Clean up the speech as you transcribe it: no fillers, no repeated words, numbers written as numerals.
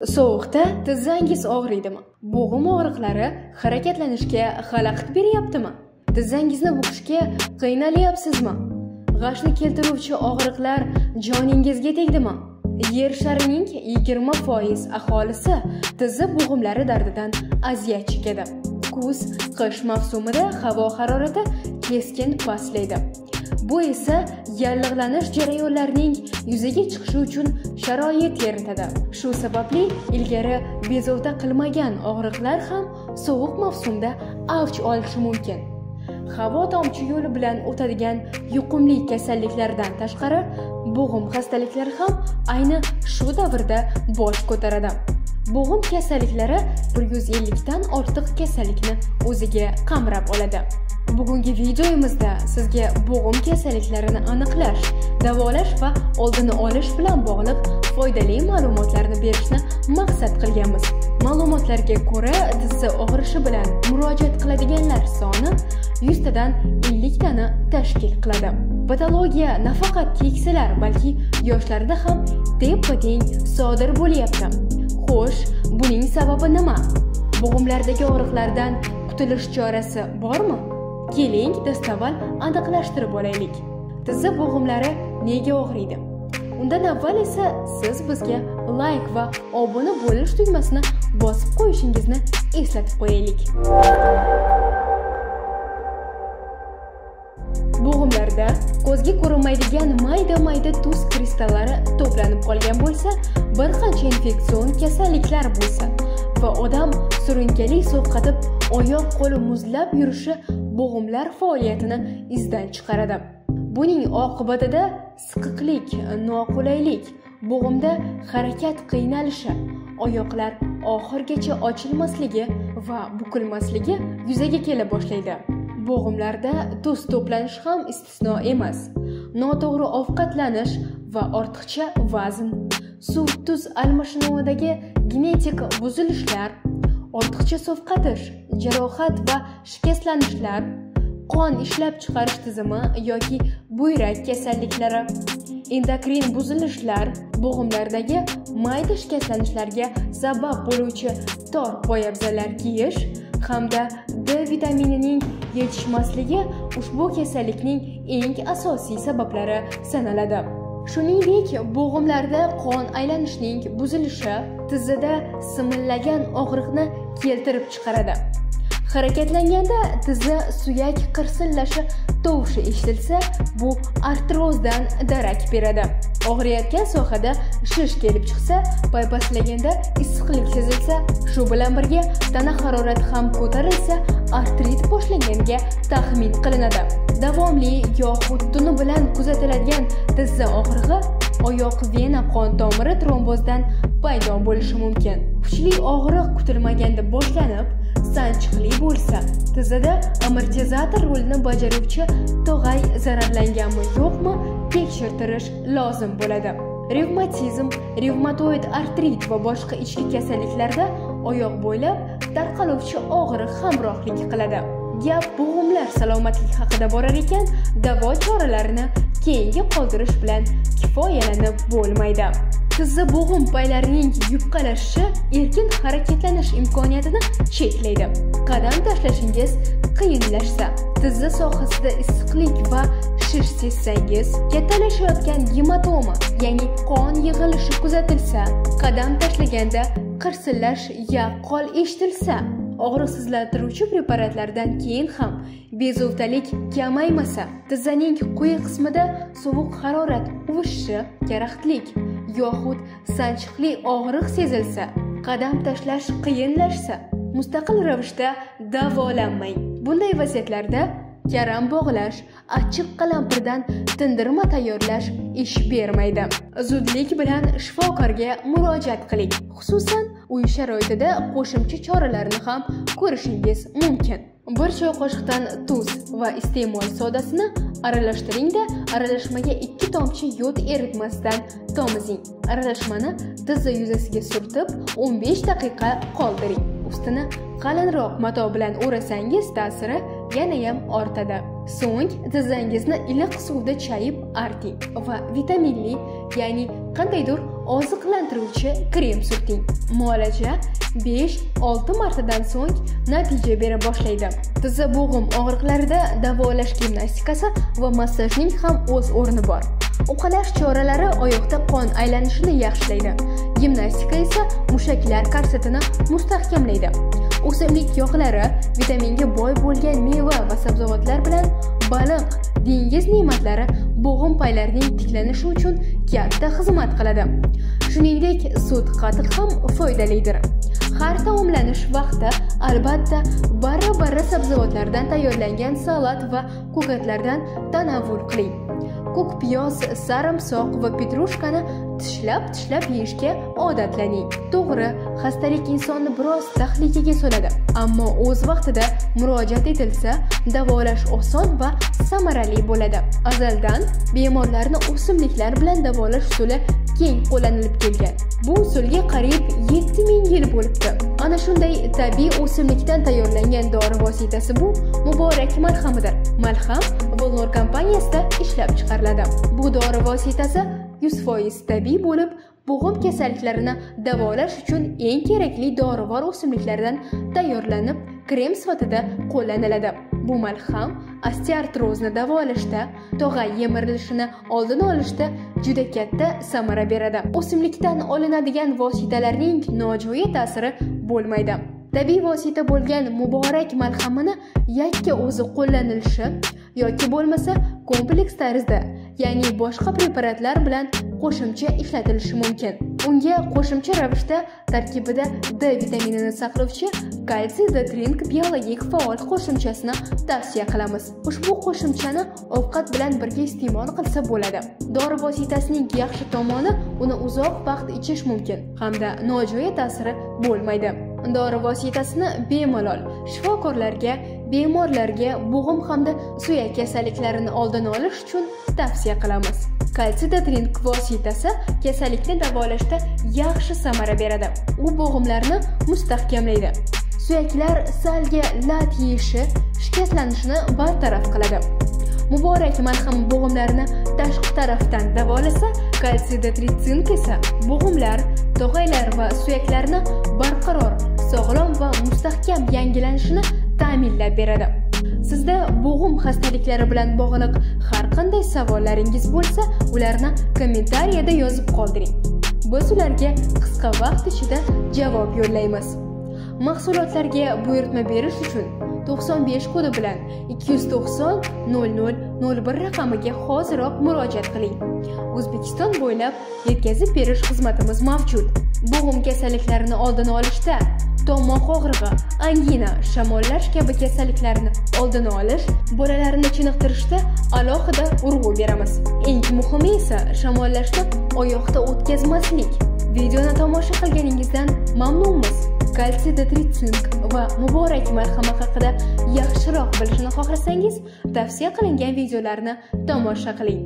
Sovuqda tizzangiz og'riydimi? Bo'g'im og'riqlari harakatlanishga xalaqit beryaptimi? Tizzangizni bo'g'ishga qiynalyapsizmi? G'ashni keltiruvchi og'riqlar joningizga tegdimi? Yer sharining 20% aholisi tizza bo'g'imlari dardidan aziyat chekadi. Kuz, qish mavsumida havo harorati keskin pastlaydi. Bu esa yallig'lanish jarayonlarining yuzaga chiqishi uchun sharoit yaratadi. Shu sababli ilgari bezovta qilmagan og'riqlar ham sovuq mavsumda avj olishi mumkin. Havo tomchi yo'li bilan o'tadigan yuqumli kasalliklardan tashqari, bo'g'im xastaliklari ham ayni shu davrda bosh ko'taradi. Bo'g'im kasalliklari 150 dan ortiq kasallikni o'ziga qamrab oladi. Bugungi videomizda sizga bo'g'im kasalliklarini aniqlash, davolash va oldini olish bilan bog'liq foydali ma'lumotlarni berishni maqsad qilganmiz. Ma'lumotlarga ko'ra, tizza og'rishi bilan murojaat qiladiganlar soni 100 tadan 50 tani tashkil qiladi. Patologiya nafaqat keksalar, balki yoshlarda ham teppa-teng sodir bo'lyapti. Xo'sh, buning sababi nima? Bo'g'imlardagi og'riqlardan qutulish chorasi bormi? Keling, dastavval aniqlashtirib olaylik. Tizza bo'g'imlari nega og'riydi? Undan avval esa siz bizga like va obuna bo'lish tugmasini bosib qo'yishingizni eslatib qo'yaylik. Bo'g'imlarda ko'zga ko'rinmaydigan mayda-mayda tuz kristallari to'planib qolgan bo'lsa, bir qancha infeksion kasalliklar bo'lsa va odam surunkali sovqatib, oyoq-qo'li muzlab yurishi bo'g'imlar faoliyatini izdan chiqaradi. Buning oqibatida siqiqlik, noqulaylik, bo'g'imda harakat qiynalishi, oyoqlar oxirgacha ochilmasligi va bukilmasligi yuzaga kela boshlaydi. Bo'g'imlarda tuz to'planishi ham istisno emas. Noto'g'ri ovqatlanish va ortiqcha vazn, suv-tuz almashinuvidagi genetik buzilishlar, ortiqcha sovqatish, jarohat va shikastlanishlar, qon ishlab chiqarish tizimi yoki buyrak kasalliklari, endokrin buzilishlar, bo'g'imlardagi mayda shikastlanishlarga sabab bo'luvchi tor poyabzallar kiyish hamda D vitaminining yetishmasligi ushbu kasallikning eng asosiy sabablari sanaladi. Shuningdek, bo'g'imlarda qon aylanishining buzilishi tizzada simillagan og'riqni keltirib chiqaradi. Harakatlanganda tizza suyak qirsillashi tovushi eshitilsa, bu artrozdan darak beradi. Og'riyotgan sohada shish kelib chiqsa, paypaslaganda issiqlik sezilsa, shu bilan birga tana harorati ham ko'tarilsa, artrit boshlaganiga taxmin qilinadi. Davomli yoxud tuni bilan kuzatiladigan tizza og'rig'i oyoq vena qon tomiri trombozdan paydo bo'lishi mumkin. Kuchli og'riq kutilmaganda boshlanib, sanchiqli bo'lsa, tizzada amortizator rolini bajaruvchi tog'ay zararlanganmi yo'qmi tekshirtirish lozim bo'ladi. Revmatizm, revmatoid artrit va boshqa ichki kasalliklarda oyoq bo'ylab tarqaluvchi og'riq hamrohlik qiladi. Gap bo'g'imlar salomatligi haqida borar ekan, davo choralarini keyinga qoldirish bilan kifoyalanib bo'lmaydi. Tizza bo'g'im paylarining yupqalashishi erkin harakatlanish imkoniyatini cheklaydi. Qadam tashlashingiz qiyinlashsa, tizza sohasida issiqlik va shish sezsangiz, kattalashayotgan gematoma, ya'ni qon yig'ilishi kuzatilsa, qadam tashlaganda qirsillash yaqqol eshitilsa, og'riqsizlantiruvchi preparatlardan keyin ham bezovtalik kamaymasa, tizzaning quyi qismida sovuq harorat uvishishi, karaxtlik yoxud sanchiqli og'riq sezilsa, qadam tashlash qiyinlashsa, mustaqil ravishda davolanmang. Bunday vaziyatlarda karam bog'lash, achchiq qalampirdan tindirma tayyorlash ish bermaydi. Zudlik bilan shifokorga murojaat qiling. Xususan, uy sharoitida qo'shimcha choralarni ham ko'rishingiz mumkin. Bir choy qoshiqdan tuz va iste'mol sodasini aralashtiring-da, aralashmaga 2 tomchi yod eritmasdan tomizing. Aralashmani tizza yuzasiga surtib, 15 daqiqa qoldiring. Ustini qalinroq mato bilan o'rasangiz, ta'siri yana ham ortadi. So'ng tizzangizni iliq suvda chayib arting va vitaminli, ya'ni qandaydir oziqlantiruvchi krem surting. Muolaja 5-6 martadan so'ng natija bera boshlaydi. Tizza bo'g'im og'riqlarida davolash gimnastikasi va massajning ham o'z o'rni bor. Uqalash choralari oyoqda qon aylanishini yaxshilaydi. Gimnastika esa mushaklar korsetini mustahkamlaydi. O'simlik yog'lari vitaminga boy bo'lgan meva va sabzavotlar bilan baliq, dengiz ne'matlari bo'g'im paylarining tiklanishi uchun katta xizmat qiladi. Shuningdek, sut qatiq ham foydalidir. Har taomlanish vaqti albatta barra sabzavotlardan tayyorlangan salat va ko'katlardan tanovvul qiling. Ko'k piyoz, sarimsoq va petrushkani tishlab yeyishga odatlaning. To'g'ri, xastalik insonni biroz tahlikaga soladi, ammo o'z vaqtida murojaat etilsa, davolash oson va samarali bo'ladi. Azaldan bemorlarni o'simliklar bilan davolash usuli keng qo'llanilib kelgan. Bu usulga qariyb 7000 yil bo'libdi. Ana shunday tabiiy o'simlikdan tayyorlangan dori vositasi bu muborak malhamidir. Malham Volnor kompaniyasida ishlab chiqariladi. Bu dori vositasi 100% tabiiy bo'lib, bo'g'im kasalliklarini davolash uchun eng kerakli dorivor o'simliklardan tayyorlanib, krem sifatida qo'llaniladi. Bu malham osteoartrozni davolashda, tog'a yemirilishini oldini olishda juda katta samara beradi. O'simlikdan olinadigan vositalarning nojo'ya ta'siri bo'lmaydi. Tabiiy vosita bo'lgan muborak malhamini yakka o'zi qo'llanilishi yoki bo'lmasa kompleks tarzda, ya'ni boshqa preparatlar bilan qo'shimcha ishlatilishi mumkin. Unga qo'shimcha ravishda tarkibida D vitaminini saqlovchi kalsiy D-trink biologik faol qo'shimchasini tavsiya qilamiz. Ushbu qo'shimchani ovqat bilan birga iste'mol qilsa bo'ladi. Dori vositasining yaxshi tomoni uni uzoq vaqt ichish mumkin hamda nojo'ya ta'siri bo'lmaydi. Dori vositasini bemalol shifokorlarga, bemorlarga bo'g'im hamda suyak kasalliklarini oldini olish uchun tavsiya qilamiz. Kalsiy D-trink vositasi kasallikni davolashda yaxshi samara beradi. U bo'g'imlarni mustahkamlaydi. Suyaklar salga lat yeyishi, shikastlanishini bartaraf qiladi. Muborak malham bo'g'imlarni tashqi tarafdan davolasa, kalsiy D-trink esa bo'g'imlar, tog'aylar va suyaklarni barqaror, sog'lom va mustahkam yangilanishini ta'minlab beradi. Sizda bo'g'im xastaliklari bilan bog'liq har qanday savollaringiz bo'lsa, ularni kommentariyada yozib qoldiring. Biz ularga qisqa vaqt ichida javob yo'llaymiz. Mahsulotlarga buyurtma berish uchun 95 kodi bilan 290 0001 raqamiga hoziroq murojaat qiling. O'zbekiston bo'ylab yetkazib berish xizmatimiz mavjud. Bo'g'im kasalliklarini oldini olishda, tomoq og'rig'i, angina, shamollash kabi kasalliklarni oldini olish, bolalarni chiniqtirishda alohida urg'u beramiz. Eng muhimi esa shamollashni oyoqda o'tkazmaslik. Videoni tomosha qilganingizdan mamnunmiz. Kalsiy D-trink va muborak malhama haqida yaxshiroq bilishni xohlasangiz, tavsiya qilingan videolarni tomosha qiling.